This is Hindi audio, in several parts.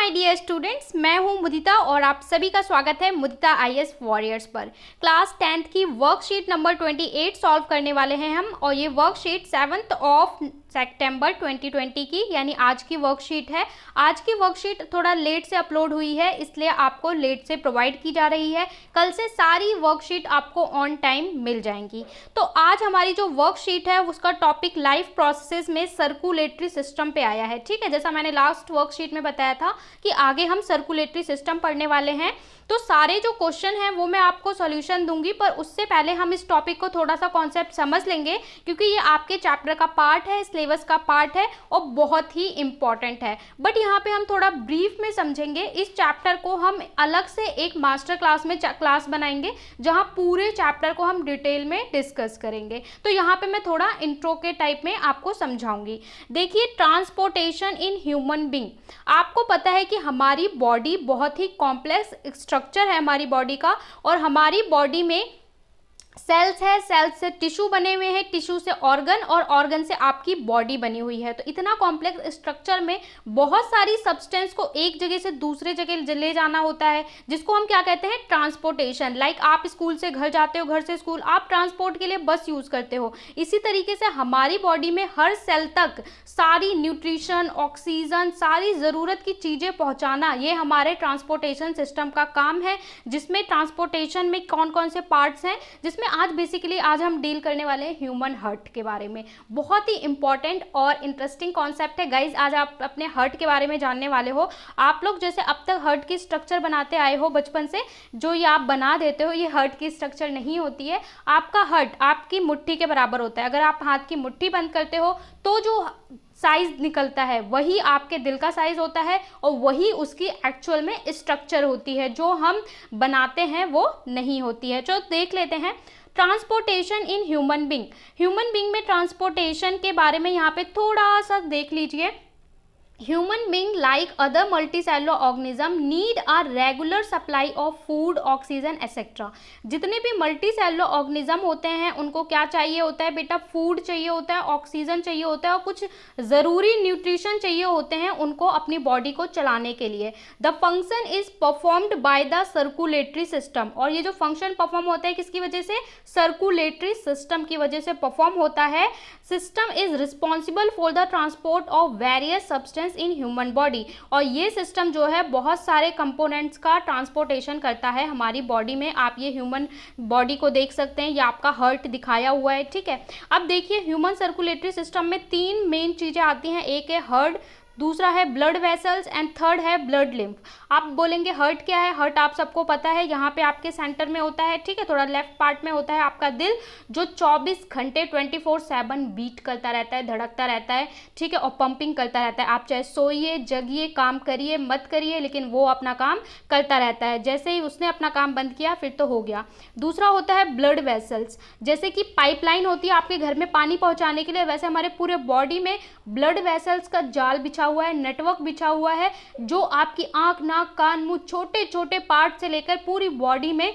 माय डियर स्टूडेंट्स, मैं हूं मुदिता और आप सभी का स्वागत है मुदिता आईएएस वॉरियर्स पर। क्लास 10th की वर्कशीट नंबर 28 सॉल्व करने वाले हैं हम और ये वर्कशीट 7 ऑफ सितंबर 2020 की यानी आज की वर्कशीट है। आज की वर्कशीट थोड़ा लेट से अपलोड हुई है इसलिए आपको लेट से प्रोवाइड की जा रही है। कल से सारी वर्कशीट आपको ऑन टाइम मिल जाएंगी। तो आज हमारी जो वर्कशीट है उसका टॉपिक लाइफ प्रोसेसेस में सर्कुलेटरी सिस्टम पे आया है। ठीक है, जैसा मैंने लास्ट वर्कशीट में बताया था कि आगे हम सर्कुलेटरी सिस्टम पढ़ने वाले हैं। तो सारे जो क्वेश्चन हैं वो मैं आपको सॉल्यूशन दूंगी, पर उससे पहले हम इस टॉपिक को थोड़ा सा कॉन्सेप्ट समझ लेंगे क्योंकि ये आपके चैप्टर का पार्ट है, सिलेबस का पार्ट है और बहुत ही इंपॉर्टेंट है। बट यहाँ पे हम थोड़ा ब्रीफ में समझेंगे। इस चैप्टर को हम अलग से एक मास्टर क्लास में क्लास बनाएंगे जहाँ पूरे चैप्टर को हम डिटेल में डिस्कस करेंगे। तो यहाँ पे मैं थोड़ा इंट्रो के टाइप में आपको समझाऊंगी। देखिए, ट्रांसपोर्टेशन इन ह्यूमन बीइंग। आपको पता है कि हमारी बॉडी बहुत ही कॉम्प्लेक्स स्ट्रक्चर है हमारी बॉडी का, और हमारी बॉडी में सेल्स है, सेल्स से टिश्यू बने हुए हैं, टिश्यू से ऑर्गन और ऑर्गन से आपकी बॉडी बनी हुई है। तो इतना कॉम्प्लेक्स स्ट्रक्चर में बहुत सारी सब्सटेंस को एक जगह से दूसरे जगह ले जाना होता है जिसको हम क्या कहते हैं, ट्रांसपोर्टेशन। लाइक आप स्कूल से घर जाते हो, घर से स्कूल, आप ट्रांसपोर्ट के लिए बस यूज करते हो। इसी तरीके से हमारी बॉडी में हर सेल तक सारी न्यूट्रिशन, ऑक्सीजन, सारी ज़रूरत की चीज़ें पहुंचाना, ये हमारे ट्रांसपोर्टेशन सिस्टम का काम है। जिसमें ट्रांसपोर्टेशन में कौन कौन से पार्ट्स हैं, जिसमें आज हम डील करने वाले हैं ह्यूमन हार्ट के बारे में। बहुत ही इंपॉर्टेंट और इंटरेस्टिंग कॉन्सेप्ट है गाइज। आज आप अपने हार्ट के बारे में जानने वाले हो। आप लोग जैसे अब तक हार्ट की स्ट्रक्चर बनाते आए हो बचपन से, जो ये आप बना देते हो, ये हार्ट की स्ट्रक्चर नहीं होती है। आपका हार्ट आपकी मुट्ठी के बराबर होता है। अगर आप हाथ की मुट्ठी बंद करते हो तो जो साइज निकलता है वही आपके दिल का साइज होता है और वही उसकी एक्चुअल में स्ट्रक्चर होती है। जो हम बनाते हैं वो नहीं होती है। जो देख लेते हैं transportation in human being. Human being में ट्रांसपोर्टेशन के बारे में यहाँ पे थोड़ा सा देख लीजिए। Human being like other multicellular organism need a regular supply of food, oxygen, etc. जितने भी मल्टीसेलुलर ऑर्गेनिज्म होते हैं उनको क्या चाहिए होता है बेटा, फूड चाहिए होता है, ऑक्सीजन चाहिए होता है और कुछ ज़रूरी न्यूट्रिशन चाहिए होते हैं उनको अपनी बॉडी को चलाने के लिए। The function is performed by the circulatory system. और ये जो फंक्शन परफॉर्म होता है किसकी वजह से, सर्कुलेटरी सिस्टम की वजह से परफॉर्म होता है। System is responsible for the transport of various substance in human body. और ये सिस्टम जो है बहुत सारे कंपोनेंट्स का ट्रांसपोर्टेशन करता है हमारी बॉडी में। आप ये ह्यूमन बॉडी को देख सकते हैं, ये आपका हार्ट दिखाया हुआ है। ठीक है, अब देखिए ह्यूमन सर्कुलेटरी सिस्टम में तीन मेन चीज़ें आती हैं। एक है हार्ट, दूसरा है ब्लड वेसल्स एंड थर्ड है ब्लड लिम्फ। आप बोलेंगे हार्ट क्या है, हार्ट आप सबको पता है, यहाँ पे आपके सेंटर में होता है। ठीक है, थोड़ा लेफ्ट पार्ट में होता है आपका दिल, जो 24 घंटे 24/7 बीट करता रहता है, धड़कता रहता है। ठीक है, और पंपिंग करता रहता है। आप चाहे सोइए, जगिए, काम करिए, मत करिए, लेकिन वो अपना काम करता रहता है। जैसे ही उसने अपना काम बंद किया फिर तो हो गया। दूसरा होता है ब्लड वेसल्स। जैसे कि पाइपलाइन होती है आपके घर में पानी पहुँचाने के लिए, वैसे हमारे पूरे बॉडी में ब्लड वेसल्स का जाल बिछा हुआ है, नेटवर्क बिछा हुआ है, जो आपकी आंख, नाक, कान, मुंह, छोटे छोटे पार्ट से लेकर पूरी बॉडी में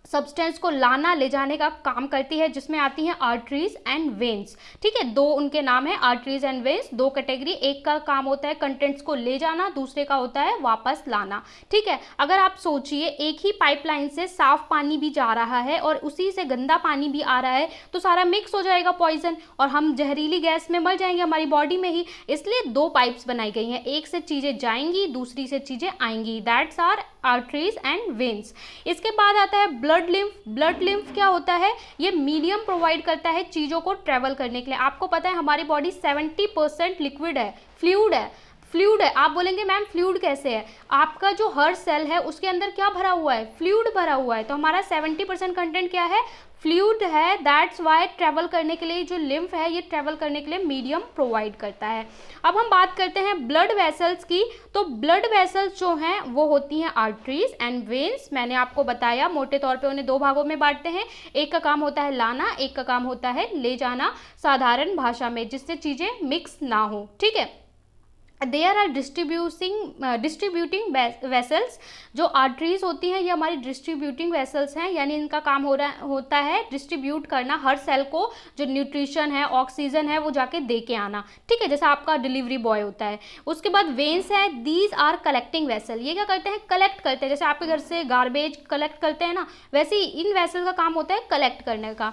सब्सटेंस को लाना ले जाने का काम करती है, जिसमें आती हैं आर्टरीज एंड वेन्स। ठीक है, दो उनके नाम है, आर्टरीज एंड वेन्स, दो कैटेगरी। एक का काम होता है कंटेंट्स को ले जाना, दूसरे का होता है वापस लाना। ठीक है, अगर आप सोचिए एक ही पाइपलाइन से साफ पानी भी जा रहा है और उसी से गंदा पानी भी आ रहा है तो सारा मिक्स हो जाएगा पॉइजन और हम जहरीली गैस में मर जाएंगे हमारी बॉडी में ही। इसलिए दो पाइप्स बनाई गई हैं, एक से चीज़ें जाएंगी, दूसरी से चीज़ें आएंगी। That's are arteries and veins. इसके बाद आता है ब्लड लिम्फ। ब्लड लिम्फ क्या होता है, ये मीडियम प्रोवाइड करता है चीज़ों को ट्रेवल करने के लिए। आपको पता है हमारी बॉडी 70% लिक्विड है, फ्लूइड है। फ्लूइड है, आप बोलेंगे मैम फ्लूइड कैसे है, आपका जो हर सेल है उसके अंदर क्या भरा हुआ है, फ्लूइड भरा हुआ है। तो हमारा 70% कंटेंट क्या है, फ्लूइड है। दैट्स वाई ट्रैवल करने के लिए जो लिम्फ है ये ट्रैवल करने के लिए मीडियम प्रोवाइड करता है। अब हम बात करते हैं ब्लड वेसल्स की। तो ब्लड वेसल्स जो हैं वो होती हैं आर्टरीज एंड वेन्स। मैंने आपको बताया मोटे तौर पे उन्हें दो भागों में बांटते हैं। एक का काम होता है लाना, एक का काम होता है ले जाना, साधारण भाषा में, जिससे चीज़ें मिक्स ना हो। ठीक है, देयर आर डिस्ट्रीब्यूटिंग वेसल्स। जो आर्टरीज होती हैं ये हमारी डिस्ट्रीब्यूटिंग वेसल्स हैं, यानी इनका काम होता है डिस्ट्रीब्यूट करना हर सेल को जो न्यूट्रिशन है, ऑक्सीजन है, वो जाके दे के आना, ठीक है, जैसा आपका डिलीवरी बॉय होता है। उसके बाद वेन्स है, दीज आर कलेक्टिंग वेसल। ये क्या करते हैं? कलेक्ट करते हैं, जैसे आपके घर से गार्बेज कलेक्ट करते हैं ना, वैसे ही इन वेसल का काम होता है कलेक्ट करने का।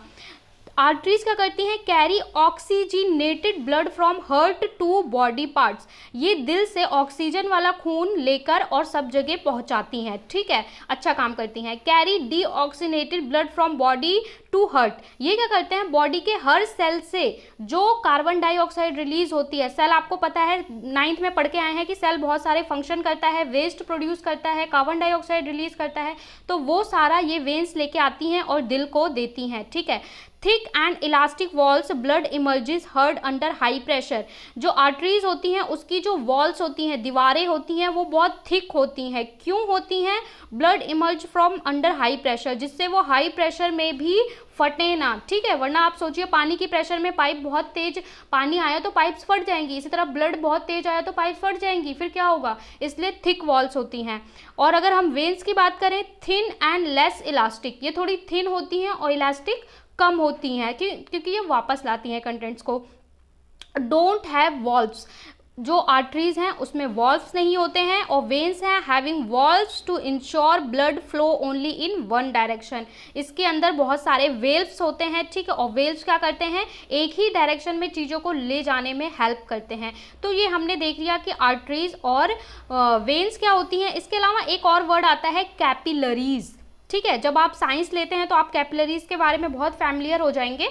आर्टरीज क्या करती हैं? Carry oxygenated blood from heart to body parts. ये दिल से ऑक्सीजन वाला खून लेकर और सब जगह पहुंचाती हैं, ठीक है, अच्छा काम करती हैं। Carry deoxygenated blood from body to heart. ये क्या करते हैं? बॉडी के हर सेल से जो कार्बन डाइऑक्साइड रिलीज होती है, सेल आपको पता है 9th में पढ़ के आए हैं कि सेल बहुत सारे फंक्शन करता है, वेस्ट प्रोड्यूस करता है, कार्बन डाइऑक्साइड रिलीज करता है, तो वो सारा ये वेन्स लेके आती हैं और दिल को देती हैं, ठीक है। Thick and elastic walls blood emerges heard under high pressure. जो आर्टरीज होती हैं उसकी जो वॉल्स होती हैं, दीवारें होती हैं, वो बहुत थिक होती हैं। क्यों होती हैं? Blood emerge from under high pressure, जिससे वो हाई प्रेशर में भी फटे ना, ठीक है, वरना आप सोचिए पानी की प्रेशर में पाइप बहुत तेज पानी आया तो पाइप्स फट जाएंगी, इसी तरह ब्लड बहुत तेज आया तो पाइप फट जाएंगी, फिर क्या होगा? इसलिए थिक वॉल्स होती हैं। और अगर हम वेन्स की बात करें, थिन एंड लेस इलास्टिक, ये थोड़ी थिन होती हैं और इलास्टिक कम होती हैं, क्योंकि ये वापस लाती हैं कंटेंट्स को। Don't have valves. जो आर्टरीज हैं उसमें वॉल्व्स नहीं होते हैं, और वेन्स हैं having valves to ensure blood flow only in one direction. इसके अंदर बहुत सारे वेल्व्स होते हैं, ठीक है, और वेल्व्स क्या करते हैं? एक ही डायरेक्शन में चीज़ों को ले जाने में हेल्प करते हैं। तो ये हमने देख लिया कि आर्टरीज और वेन्स क्या होती हैं। इसके अलावा एक और वर्ड आता है कैपिलरीज, ठीक है, जब आप साइंस लेते हैं तो आप कैपिलरीज के बारे में बहुत फैमिलियर हो जाएंगे।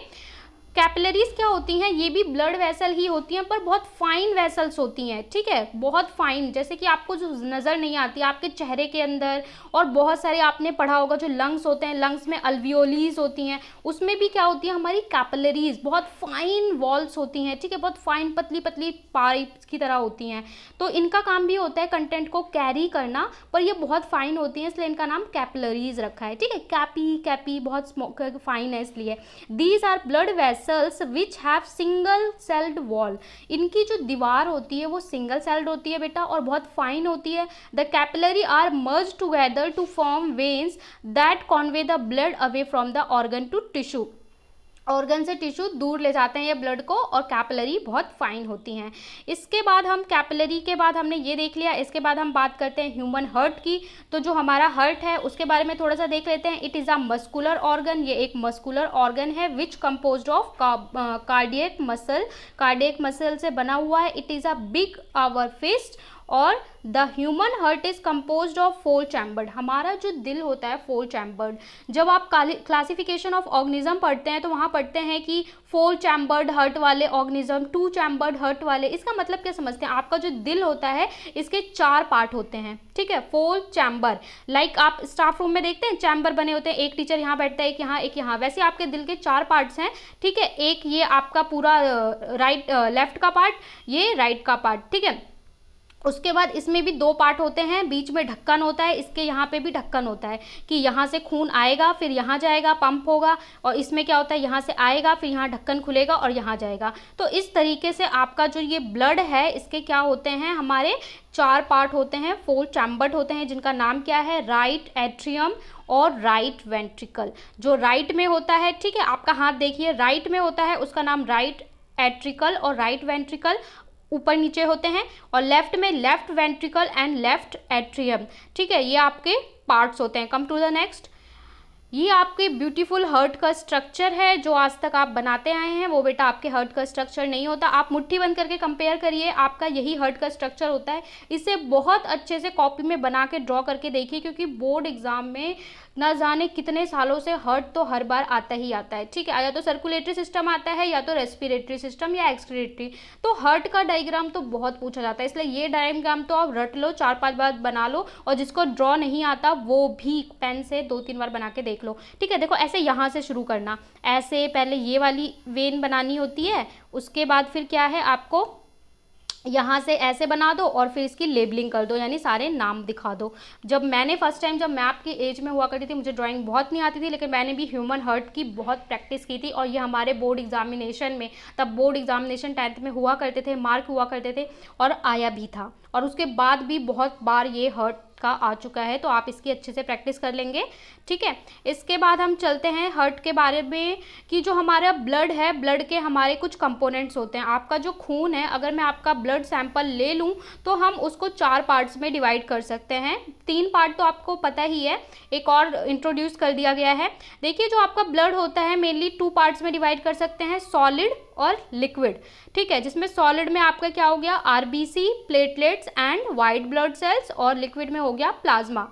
कैपिलरीज क्या होती हैं? ये भी ब्लड वेसल ही होती हैं, पर बहुत फाइन वेसल्स होती हैं, ठीक है, बहुत फाइन, जैसे कि आपको जो नज़र नहीं आती आपके चेहरे के अंदर। और बहुत सारे आपने पढ़ा होगा जो लंग्स होते हैं, लंग्स में अल्वियोलीज होती हैं, उसमें भी क्या होती है? हमारी कैपिलरीज बहुत फाइन वॉल्स होती हैं, ठीक है, बहुत फाइन पतली पतली पाइप्स की तरह होती हैं। तो इनका काम भी होता है कंटेंट को कैरी करना, पर ये बहुत फाइन होती हैं, इसलिए इनका नाम कैपिलरीज रखा है, ठीक है। कैपी बहुत फाइन है इसलिए। These are blood vessel which have single celled wall. इनकी जो दीवार होती है वो सिंगल सेल्ड होती है बेटा, और बहुत फाइन होती है। The capillary are merge together to form veins that convey the blood away from the organ to tissue. Organ से टिश्यू दूर ले जाते हैं ये ब्लड को, और कैपिलरी बहुत फाइन होती हैं। इसके बाद हम कैपिलरी के बाद हमने ये देख लिया, इसके बाद हम बात करते हैं ह्यूमन हार्ट की। तो जो हमारा हार्ट है उसके बारे में थोड़ा सा देख लेते हैं। It is a muscular organ, ये एक मस्कुलर ऑर्गन है which composed of cardiac muscle से बना हुआ है। It is a big our fist. और the human heart is composed of 4 chambered. हमारा जो दिल होता है 4 चैम्बर्ड। जब आप क्लासिफिकेशन ऑफ ऑर्गेनिज्म पढ़ते हैं तो वहाँ पढ़ते हैं कि 4 चैम्बर्ड हार्ट वाले ऑर्गेनिज्म, 2 चैम्बर्ड हार्ट वाले। इसका मतलब क्या समझते हैं? आपका जो दिल होता है इसके 4 पार्ट होते हैं, ठीक है, 4 चैम्बर। लाइक आप स्टाफ रूम में देखते हैं चैम्बर बने होते हैं, एक टीचर यहाँ बैठता है, एक यहाँ, एक यहाँ, वैसे आपके दिल के 4 पार्ट्स हैं, ठीक है। एक ये आपका पूरा लेफ्ट का पार्ट, ये राइट का पार्ट, ठीक है। उसके बाद इसमें भी 2 पार्ट होते हैं, बीच में ढक्कन होता है, इसके यहाँ पे भी ढक्कन होता है कि यहाँ से खून आएगा फिर यहाँ जाएगा, पंप होगा, और इसमें क्या होता है, यहाँ से आएगा फिर यहाँ ढक्कन खुलेगा और यहाँ जाएगा। तो इस तरीके से आपका जो ये ब्लड है इसके क्या होते हैं, हमारे 4 पार्ट होते हैं, 4 चैम्बर्ड होते हैं, जिनका नाम क्या है? राइट एट्रियम और राइट वेंट्रिकल। जो राइट में होता है, ठीक है, आपका हाथ देखिए, राइट में होता है उसका नाम राइट एट्रिकल और राइट वेंट्रिकल ऊपर नीचे होते हैं, और लेफ्ट में left ventricle and left atrium, ठीक है, ये आपके पार्ट्स होते हैं। Come to the next. ये आपके ब्यूटीफुल हार्ट का स्ट्रक्चर है जो आज तक आप बनाते आए हैं, वो बेटा आपके हार्ट का स्ट्रक्चर नहीं होता। आप मुट्ठी बंद करके कंपेयर करिए, आपका यही हार्ट का स्ट्रक्चर होता है। इसे बहुत अच्छे से कॉपी में बना के ड्रॉ करके देखिए, क्योंकि बोर्ड एग्जाम में ना जाने कितने सालों से हार्ट तो हर बार आता ही आता है, ठीक है। या तो सर्कुलेटरी सिस्टम आता है, या तो रेस्पिरेटरी सिस्टम, या एक्सक्रीटरी। तो हार्ट का डायग्राम तो बहुत पूछा जाता है, इसलिए ये डायग्राम तो आप रट लो, 4-5 बार बना लो, और जिसको ड्रॉ नहीं आता वो भी पेन से 2-3 बार बना के देख लो, ठीक है। देखो ऐसे यहाँ से शुरू करना, ऐसे पहले ये वाली वेन बनानी होती है, उसके बाद फिर क्या है, आपको यहाँ से ऐसे बना दो और फिर इसकी लेबलिंग कर दो, यानी सारे नाम दिखा दो। जब मैंने फर्स्ट टाइम, जब मैं आपकी एज में हुआ करती थी, मुझे ड्राइंग बहुत नहीं आती थी, लेकिन मैंने भी ह्यूमन हार्ट की बहुत प्रैक्टिस की थी, और ये हमारे बोर्ड एग्जामिनेशन में, तब बोर्ड एग्जामिनेशन 10th में हुआ करते थे, मार्क हुआ करते थे और आया भी था, और उसके बाद भी बहुत बार ये हार्ट का आ चुका है, तो आप इसकी अच्छे से प्रैक्टिस कर लेंगे। ठीक है, इसके बाद हम चलते हैं हार्ट के बारे में, कि जो हमारा ब्लड है, ब्लड के हमारे कुछ कंपोनेंट्स होते हैं। आपका जो खून है, अगर मैं आपका ब्लड सैंपल ले लूँ तो हम उसको 4 पार्ट्स में डिवाइड कर सकते हैं। 3 पार्ट तो आपको पता ही है, एक और इंट्रोड्यूस कर दिया गया है। देखिए, जो आपका ब्लड होता है मेनली 2 पार्ट्स में डिवाइड कर सकते हैं, सॉलिड और लिक्विड। ठीक है, जिसमें सॉलिड में आपका क्या हो गया, RBC, platelets and white blood cells, और लिक्विड में हो गया प्लाज्मा।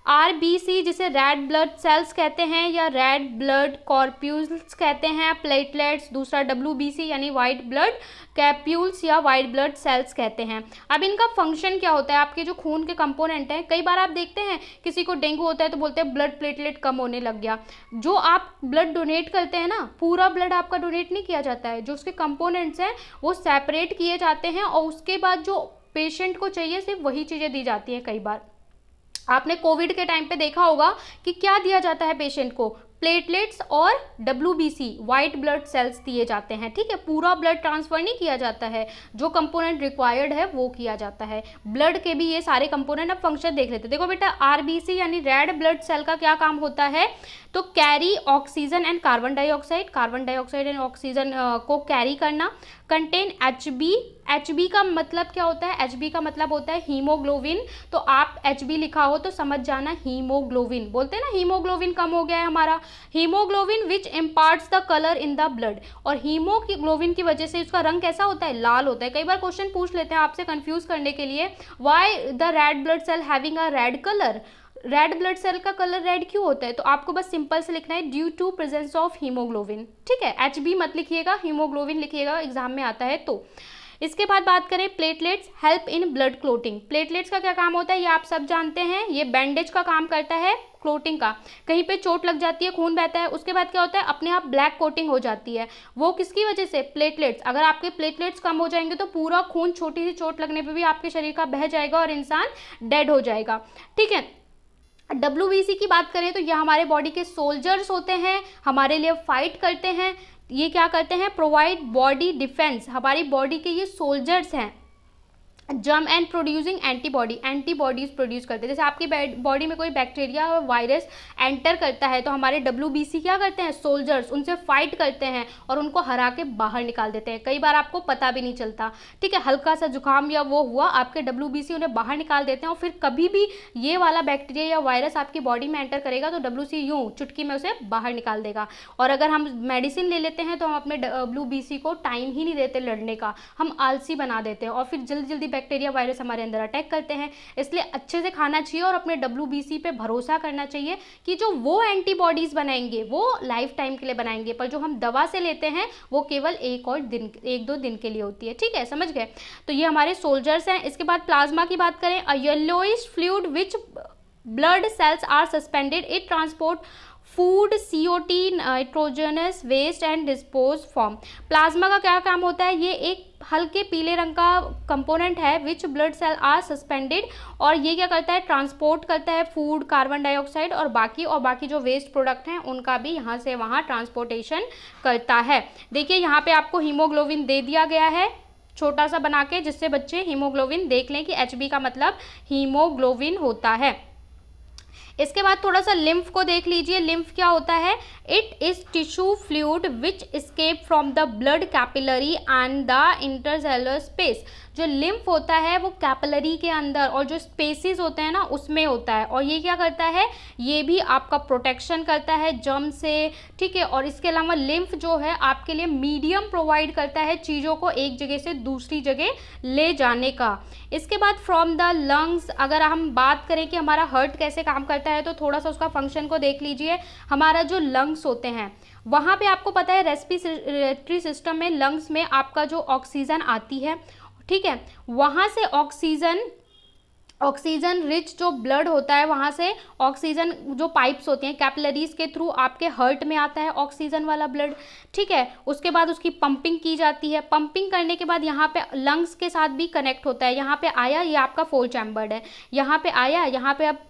आरबीसी जिसे रेड ब्लड सेल्स कहते हैं या रेड ब्लड कॉर्प्यूल्स कहते हैं, प्लेटलेट्स दूसरा डब्ल्यूबीसी यानी वाइट ब्लड कैप्यूल्स या वाइट ब्लड सेल्स कहते हैं। अब इनका फंक्शन क्या होता है, आपके जो खून के कंपोनेंट हैं, कई बार आप देखते हैं किसी को डेंगू होता है तो बोलते हैं ब्लड प्लेटलेट कम होने लग गया। जो आप ब्लड डोनेट करते हैं ना, पूरा ब्लड आपका डोनेट नहीं किया जाता है, जो उसके कंपोनेंट्स हैं वो सेपरेट किए जाते हैं, और उसके बाद जो पेशेंट को चाहिए सिर्फ वही चीज़ें दी जाती हैं। कई बार आपने कोविड के टाइम पे देखा होगा कि क्या दिया जाता है पेशेंट को, प्लेटलेट्स और डब्ल्यूबीसी वाइट ब्लड सेल्स दिए जाते हैं। ठीक है, पूरा ब्लड ट्रांसफर नहीं किया जाता है, जो कंपोनेंट रिक्वायर्ड है वो किया जाता है। ब्लड के भी ये सारे कंपोनेंट, अब फंक्शन देख लेते हैं। देखो बेटा, आरबीसी यानी रेड ब्लड सेल का क्या काम होता है, तो carry oxygen and carbon dioxide and oxygen को कैरी करना, कंटेन एचबी। एचबी का मतलब क्या होता है, एचबी का मतलब होता है हीमोग्लोबिन। तो आप एचबी लिखा हो तो समझ जाना हीमोग्लोबिन, बोलते हैं ना हीमोग्लोबिन कम हो गया है हमारा, haemoglobin which imparts the colour in the blood. और हीमोग्लोबिन की वजह से उसका रंग कैसा होता है, लाल होता है। कई बार क्वेश्चन पूछ लेते हैं आपसे कंफ्यूज करने के लिए, why the red blood cell having a red colour, red blood cell का कलर रेड क्यों होता है, तो आपको बस सिंपल से लिखना है due to presence of haemoglobin. ठीक है, एचबी मत लिखिएगा, हीमोग्लोबिन लिखिएगा एग्जाम में आता है तो। इसके बाद बात करें platelets, help in blood clotting. Platelets का क्या काम होता है, ये आप सब जानते हैं, ये बैंडेज का काम करता है, क्लोटिंग का। कहीं पे चोट लग जाती है, खून बहता है, उसके बाद क्या होता है, अपने आप ब्लैक कोटिंग हो जाती है। वो किसकी वजह से, प्लेटलेट्स। अगर आपके प्लेटलेट्स कम हो जाएंगे तो पूरा खून छोटी सी चोट लगने पे भी आपके शरीर का बह जाएगा और इंसान डेड हो जाएगा। ठीक है, डब्ल्यूबीसी की बात करें तो ये हमारे बॉडी के सोल्जर्स होते हैं, हमारे लिए फाइट करते हैं। ये क्या करते हैं, प्रोवाइड बॉडी डिफेंस, हमारी बॉडी के ये सोल्जर्स हैं। Germ and producing antibody, antibodies produce करते हैं। जैसे आपकी बॉडी में कोई बैक्टीरिया और वायरस एंटर करता है तो हमारे डब्ल्यूबीसी क्या करते हैं, सोल्जर्स उनसे फाइट करते हैं और उनको हरा के बाहर निकाल देते हैं। कई बार आपको पता भी नहीं चलता। ठीक है, हल्का सा जुकाम या वो हुआ, आपके डब्ल्यूबीसी उन्हें बाहर निकाल देते हैं, और फिर कभी भी ये वाला बैक्टीरिया या वायरस आपकी बॉडी में एंटर करेगा तो डब्ल्यूबीसी यूँ चुटकी में उसे बाहर निकाल देगा। और अगर हम मेडिसिन ले लेते हैं तो हम अपने डब्ल्यूबीसी को टाइम ही नहीं देते लड़ने का, हम आलसी बना देते हैं और फिर जल्दी जल्दी बैक्टीरिया वायरस हमारे अंदर अटैक करते हैं। इसलिए अच्छे से खाना चाहिए और अपने डब्ल्यूबीसी पे भरोसा करना चाहिए कि जो वो एंटीबॉडीज बनाएंगे वो लाइफ टाइम के लिए बनाएंगे, पर जो हम दवा से लेते हैं वो केवल एक दो दिन के लिए होती है। ठीक है, समझ गए। तो ये हमारे सोल्जर्स हैं। इसके बाद प्लाज्मा की बात करें, a yellowish fluid which blood cells are suspended, it transport food, CO2, nitrogenous waste and dispose form. Plasma का क्या काम होता है, ये एक हल्के पीले रंग का कंपोनेंट है which blood cell are suspended, और ये क्या करता है, ट्रांसपोर्ट करता है फूड, कार्बन डाइऑक्साइड और बाकी जो वेस्ट प्रोडक्ट हैं उनका भी यहाँ से वहाँ ट्रांसपोर्टेशन करता है। देखिए यहाँ पे आपको हीमोग्लोबिन दे दिया गया है छोटा सा बना के, जिससे बच्चे हीमोग्लोबिन देख लें कि HB का मतलब हीमोग्लोबिन होता है। इसके बाद थोड़ा सा लिम्फ को देख लीजिए। लिम्फ क्या होता है, it is tissue fluid which escape from the blood capillary and the intercellular space. जो लिम्फ होता है वो कैपिलरी के अंदर और जो स्पेसिस होते हैं ना उसमें होता है, और ये क्या करता है, ये भी आपका प्रोटेक्शन करता है जर्म से। ठीक है, और इसके अलावा लिम्फ जो है आपके लिए मीडियम प्रोवाइड करता है चीज़ों को एक जगह से दूसरी जगह ले जाने का। इसके बाद फ्रॉम द लंग्स, अगर हम बात करें कि हमारा हार्ट कैसे काम करता है तो थोड़ा सा उसका फंक्शन को देख लीजिए। हमारा जो लंग्स होते हैं वहाँ पे आपको पता है रेस्पिरेटरी सिस्टम में लंग्स में आपका जो ऑक्सीजन आती है, ठीक है, वहाँ से ऑक्सीजन ऑक्सीजन रिच जो ब्लड होता है वहाँ से ऑक्सीजन जो पाइप्स होती हैं कैपिलरीज के थ्रू आपके हार्ट में आता है ऑक्सीजन वाला ब्लड, ठीक है। उसके बाद उसकी पंपिंग की जाती है, पंपिंग करने के बाद यहाँ पे लंग्स के साथ भी कनेक्ट होता है। यहाँ पे आया, ये आपका फोर चैम्बर्ड है, यहाँ पे आया, यहाँ पे अब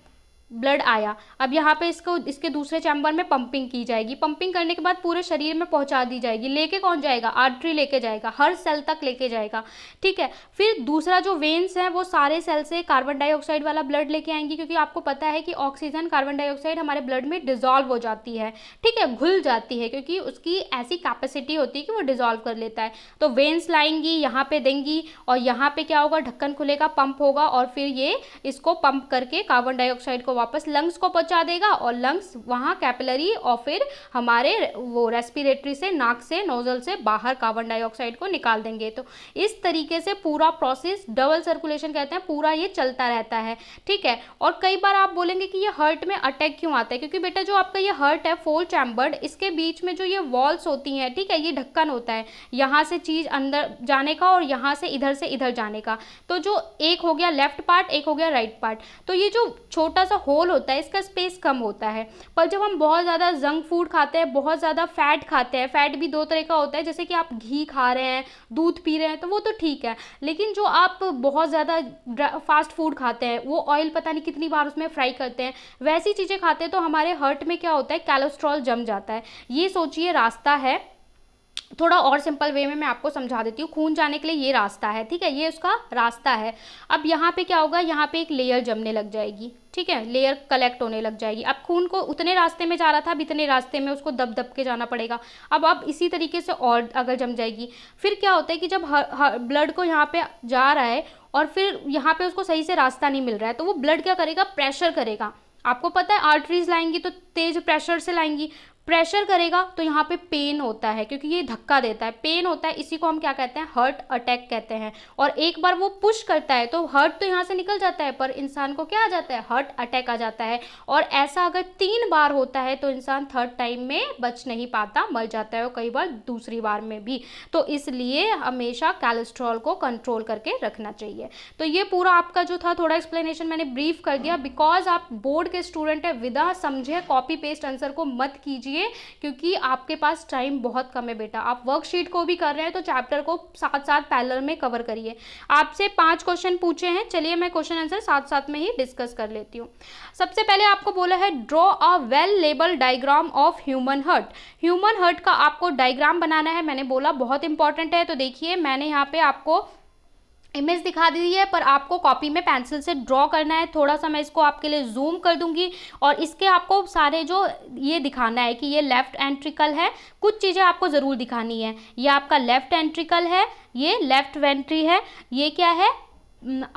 ब्लड आया, अब यहाँ पे इसको इसके दूसरे चैम्बर में पंपिंग की जाएगी, पंपिंग करने के बाद पूरे शरीर में पहुँचा दी जाएगी। लेके कौन जाएगा? आर्टरी लेके जाएगा, हर सेल तक लेके जाएगा, ठीक है। फिर दूसरा जो वेन्स हैं वो सारे सेल से कार्बन डाइऑक्साइड वाला ब्लड लेके आएंगी, क्योंकि आपको पता है कि ऑक्सीजन कार्बन डाइऑक्साइड हमारे ब्लड में डिजॉल्व हो जाती है, ठीक है, घुल जाती है, क्योंकि उसकी ऐसी कैपेसिटी होती है कि वो डिजॉल्व कर लेता है। तो वेन्स लाएंगी, यहाँ पे देंगी, और यहाँ पे क्या होगा? ढक्कन खुलेगा, पंप होगा, और फिर ये इसको पंप करके कार्बन डाइऑक्साइड को वापस लंग्स को पहुंचा देगा, और लंग्स वहाँ कैपिलरी और फिर हमारे वो रेस्पिरेटरी से, नाक से, नोजल से बाहर कार्बन डाइऑक्साइड को निकाल देंगे। तो इस तरीके से पूरा प्रोसेस, डबल सर्कुलेशन कहते हैं, पूरा ये चलता रहता है, ठीक है। और कई बार आप बोलेंगे कि ये हार्ट में अटैक क्यों आता है? क्योंकि बेटा जो आपका ये हार्ट है फोर चैम्बर्ड, इसके बीच में जो ये वॉल्स होती हैं, ठीक है, ये ढक्कन होता है, यहाँ से चीज़ अंदर जाने का और यहाँ से इधर जाने का। तो जो एक हो गया लेफ्ट पार्ट, एक हो गया राइट पार्ट, तो ये जो छोटा सा होल होता है इसका स्पेस कम होता है। पर जब हम बहुत ज़्यादा जंक फूड खाते हैं, बहुत ज़्यादा फैट खाते हैं, फैट भी दो तरह का होता है, जैसे कि आप घी खा रहे हैं, दूध पी रहे हैं, तो वो तो ठीक है, लेकिन जो आप बहुत ज़्यादा फास्ट फूड खाते हैं, वो ऑयल पता नहीं कितनी बार उसमें फ्राई करते हैं, वैसी चीज़ें खाते हैं, तो हमारे हार्ट में क्या होता है? कोलेस्ट्रॉल जम जाता है। ये सोचिए रास्ता है, थोड़ा और सिंपल वे में मैं आपको समझा देती हूँ। खून जाने के लिए ये रास्ता है, ठीक है, ये उसका रास्ता है। अब यहाँ पे क्या होगा? यहाँ पे एक लेयर जमने लग जाएगी, ठीक है, लेयर कलेक्ट होने लग जाएगी। अब खून को उतने रास्ते में जा रहा था, अब इतने रास्ते में उसको दब दब के जाना पड़ेगा। अब इसी तरीके से और अगर जम जाएगी, फिर क्या होता है कि जब ब्लड को यहाँ पे जा रहा है और फिर यहाँ पे उसको सही से रास्ता नहीं मिल रहा है, तो वो ब्लड क्या करेगा? प्रेशर करेगा। आपको पता है आर्टरीज लाएंगी तो तेज प्रेशर से लाएंगी, प्रेशर करेगा तो यहाँ पे पेन होता है, क्योंकि ये धक्का देता है, पेन होता है, इसी को हम क्या कहते हैं? हार्ट अटैक कहते हैं। और एक बार वो पुश करता है तो हार्ट तो यहाँ से निकल जाता है, पर इंसान को क्या आ जाता है? हार्ट अटैक आ जाता है। और ऐसा अगर 3 बार होता है तो इंसान थर्ड टाइम में बच नहीं पाता, मर जाता है, और कई बार दूसरी बार में भी। तो इसलिए हमेशा कोलेस्ट्रॉल को कंट्रोल करके रखना चाहिए। तो ये पूरा आपका जो था थोड़ा एक्सप्लेनेशन मैंने ब्रीफ कर दिया, बिकॉज आप बोर्ड के स्टूडेंट है, विदा समझे कॉपी पेस्ट आंसर को मत कीजिए, क्योंकि आपके पास टाइम बहुत कम है बेटा। आप वर्कशीट को भी कर रहे हैं तो चैप्टर को साथ साथ पैरेलल में कवर करिए। आपसे 5 क्वेश्चन पूछे हैं, चलिए मैं क्वेश्चन आंसर साथ साथ में ही डिस्कस कर लेती हूँ। सबसे पहले आपको बोला है draw a well label diagram of human heart. Human heart का आपको डायग्राम बनाना है, मैंने बोला बहुत इंपॉर्टेंट है। तो देखिए मैंने यहाँ पे आपको इमेज दिखा दी है, पर आपको कॉपी में पेंसिल से ड्रॉ करना है। थोड़ा सा मैं इसको आपके लिए जूम कर दूंगी, और इसके आपको सारे जो ये दिखाना है कि ये लेफ्ट एंट्रिकल है, कुछ चीज़ें आपको ज़रूर दिखानी है। ये आपका लेफ्ट एंट्रिकल है, ये लेफ्ट वेंट्री है, ये क्या है?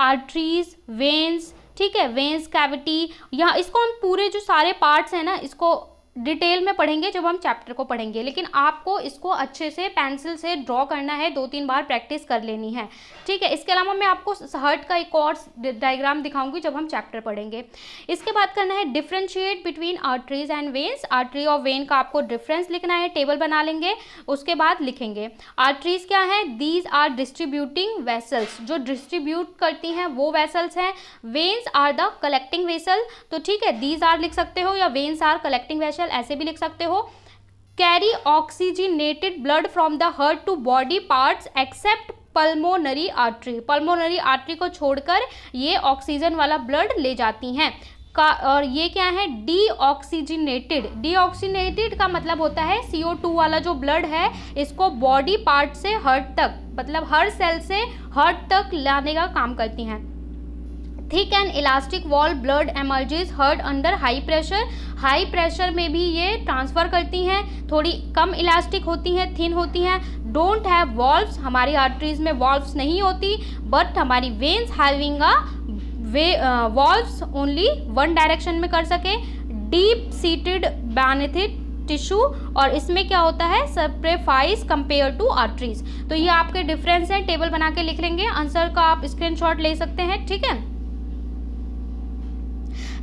आर्टरीज, वेन्स, ठीक है, वेन्स कैविटी। यहाँ इसको हम पूरे जो सारे पार्ट्स हैं ना, इसको डिटेल में पढ़ेंगे जब हम चैप्टर को पढ़ेंगे, लेकिन आपको इसको अच्छे से पेंसिल से ड्रॉ करना है, 2-3 बार प्रैक्टिस कर लेनी है, ठीक है। इसके अलावा मैं आपको हार्ट का एक और डायग्राम दिखाऊंगी जब हम चैप्टर पढ़ेंगे। इसके बाद करना है differentiate between arteries and veins. Artery और वेन का आपको डिफरेंस लिखना है, टेबल बना लेंगे, उसके बाद लिखेंगे आर्टरीज क्या है? दीज आर डिस्ट्रीब्यूटिंग वेसल्स, जो डिस्ट्रीब्यूट करती हैं वो वेसल्स हैं। Veins are the collecting vessel, तो ठीक है, दीज आर लिख सकते हो या वेन्स आर कलेक्टिंग वेसल ऐसे भी लिख सकते हो। Carry oxygenated blood from the heart to body parts except pulmonary artery. Pulmonary artery को छोड़कर ये ऑक्सीजन वाला ब्लड ले जाती हैं। और ये क्या है? डीऑक्सीजनेटेड। डीऑक्सीजनेटेड का मतलब होता है CO2 वाला जो ब्लड है, इसको बॉडी पार्ट से हार्ट तक, मतलब हर सेल से हार्ट तक लाने का काम करती हैं। Thick and elastic wall blood emerges heart under high pressure. High pressure में भी ये ट्रांसफ़र करती हैं, थोड़ी कम इलास्टिक होती हैं, थिन होती हैं। डोंट हैव वॉल्व्स, हमारी आर्टरीज में वॉल्व्स नहीं होती, बट हमारी veins having a valves only one direction में कर सके। डीप सीटेड बेनेथिक टिश्यू, और इसमें क्या होता है? सप्रेफाइस कंपेयर टू आर्टरीज। तो ये आपके डिफरेंस है, टेबल बना के लिख लेंगे, आंसर का आप स्क्रीनशॉट ले सकते हैं, ठीक है।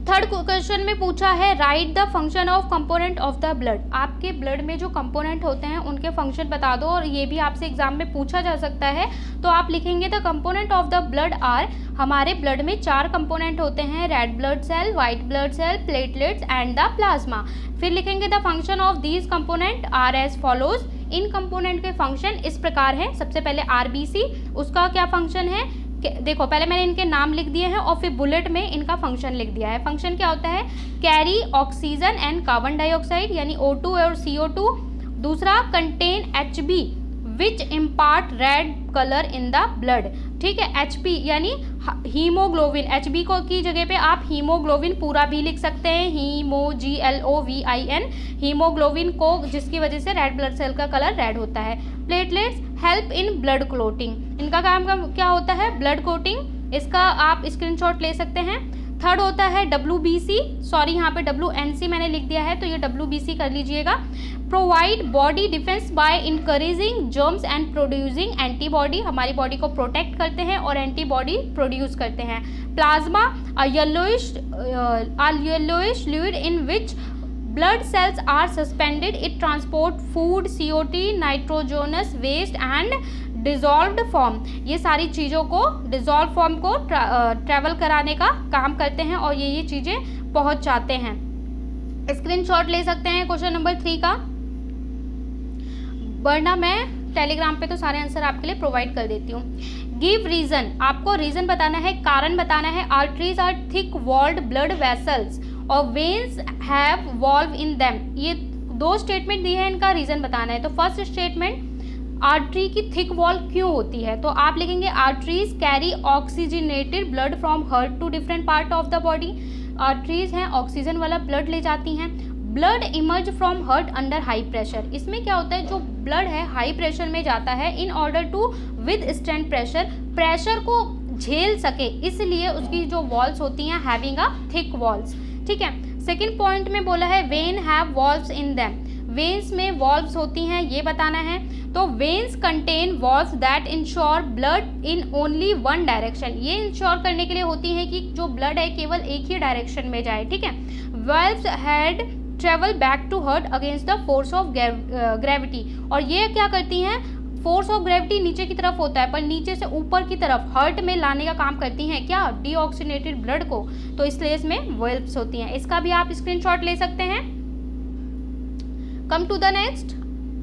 थर्ड क्वेश्चन में पूछा है right the function of component of the blood. आपके ब्लड में जो कंपोनेंट होते हैं उनके फंक्शन बता दो, और ये भी आपसे एग्जाम में पूछा जा सकता है। तो आप लिखेंगे the component of the blood are, हमारे ब्लड में 4 कंपोनेंट होते हैं, red blood cell, white blood cell, platelets and the plasma. फिर लिखेंगे the function of these component are as follows. इन कंपोनेंट के फंक्शन इस प्रकार हैं। सबसे पहले आरबीसी, उसका क्या फंक्शन है, देखो पहले मैंने इनके नाम लिख दिए हैं और फिर बुलेट में इनका फंक्शन लिख दिया है। फंक्शन क्या होता है, carry oxygen and carbon dioxide यानी O2 और CO2। दूसरा contain HB which impart red colour in the blood, ठीक है। HP यानी हीमोग्लोबिन, HB को की जगह पे आप हीमोग्लोबिन पूरा भी लिख सकते हैं, HemoGLOBIN, हीमोग्लोबिन को, जिसकी वजह से रेड ब्लड सेल का कलर रेड होता है। Platelets help in blood clotting, इनका काम क्या होता है, ब्लड क्लोटिंग, इसका आप स्क्रीनशॉट ले सकते हैं। थर्ड होता है WBC, सॉरी यहाँ पे WNC मैंने लिख दिया है तो ये WBC कर लीजिएगा। Provide body defence bye encouraging germs and producing antibody, हमारी बॉडी को प्रोटेक्ट करते हैं और एंटीबॉडी प्रोड्यूस करते हैं। Plasma yellowish fluid in which blood cells are suspended, it transport food, CO2, nitrogenous waste and dissolved form। ये सारी चीज़ों को dissolved form को ट्रैवल कराने का काम करते हैं और ये चीज़ें पहुंचाते हैं। स्क्रीनशॉट ले सकते हैं क्वेश्चन नंबर 3 का, वरना मैं टेलीग्राम पे तो सारे आंसर आपके लिए प्रोवाइड कर देती हूँ। गिव रीजन, आपको रीजन बताना है, कारण बताना है। Arteries are thick walled blood vessels और veins have valve in them, ये 2 स्टेटमेंट दिए हैं, इनका रीजन बताना है। तो फर्स्ट स्टेटमेंट, आर्टरी की थिक वॉल क्यों होती है, तो आप लिखेंगे arteries carry oxygenated blood from heart to different part of the body. Arteries हैं ऑक्सीजन वाला ब्लड ले जाती हैं। Blood emerge from heart under high pressure, इसमें क्या होता है, जो ब्लड है हाई प्रेशर में जाता है in order to withstand pressure, pressure को झेल सके, इसलिए उसकी जो वॉल्स होती हैं हैविंग अ थिक वॉल्स, ठीक है। सेकेंड पॉइंट में बोला है when have valves in them, veins में वॉल्व्स होती हैं, ये बताना है। तो veins contain valves that ensure blood in only one direction, ये इंश्योर करने के लिए होती है कि जो ब्लड है केवल एक ही डायरेक्शन में जाए, ठीक है। Valves head travel back to heart against the force of gravity, और ये क्या करती हैं, फोर्स ऑफ ग्रेविटी नीचे की तरफ होता है पर नीचे से ऊपर की तरफ हार्ट में लाने का काम करती हैं, क्या, डीऑक्सीनेटेड ब्लड को, तो इसलिए इसमें वॉल्व्स होती हैं। इसका भी आप स्क्रीनशॉट ले सकते हैं। Come to the next,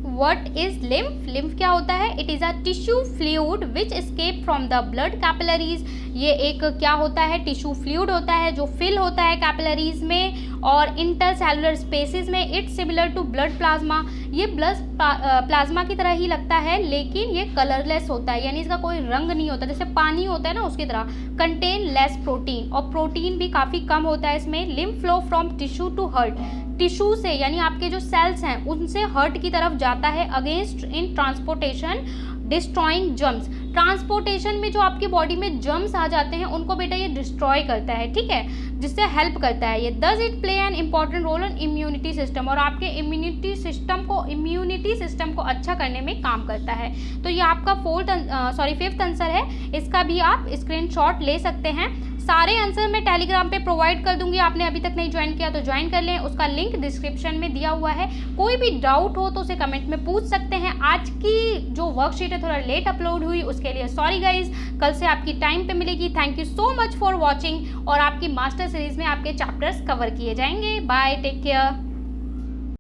what is lymph, lymph क्या होता है, it is a tissue fluid which escape from the blood capillaries, ये एक क्या होता है, टिश्यू फ्लूइड होता है जो फिल होता है कैपिलरीज में और इंटरसेलुलर स्पेसिस में। It's similar to blood plasma, ये ब्लड प्लाज्मा की तरह ही लगता है लेकिन ये कलरलेस होता है, यानी इसका कोई रंग नहीं होता, जैसे पानी होता है ना उसकी तरह। कंटेन लेस प्रोटीन, और प्रोटीन भी काफ़ी कम होता है इसमें। Lymph flow from tissue to heart, tissue से यानी आपके जो सेल्स हैं उनसे हार्ट की तरफ जाता है अगेंस्ट इन ट्रांसपोर्टेशन डिस्ट्रॉइंग जर्म्स, ट्रांसपोर्टेशन में जो आपकी बॉडी में जर्म्स आ जाते हैं उनको बेटा ये डिस्ट्रॉय करता है, ठीक है, जिससे हेल्प करता है ये। Does it play an important role in immunity system, और आपके इम्यूनिटी सिस्टम को अच्छा करने में काम करता है। तो ये आपका 5th आंसर है, इसका भी आप स्क्रीनशॉट ले सकते हैं। सारे आंसर मैं टेलीग्राम पे प्रोवाइड कर दूंगी, आपने अभी तक नहीं ज्वाइन किया तो ज्वाइन कर लें, उसका लिंक डिस्क्रिप्शन में दिया हुआ है। कोई भी डाउट हो तो उसे कमेंट में पूछ सकते हैं। आज की जो वर्कशीट है थोड़ा लेट अपलोड हुई, उसके लिए सॉरी गाइज, कल से आपकी टाइम पे मिलेगी। Thank you so much for watching, और आपकी मास्टर सीरीज में आपके चैप्टर्स कवर किए जाएंगे। Bye, take care.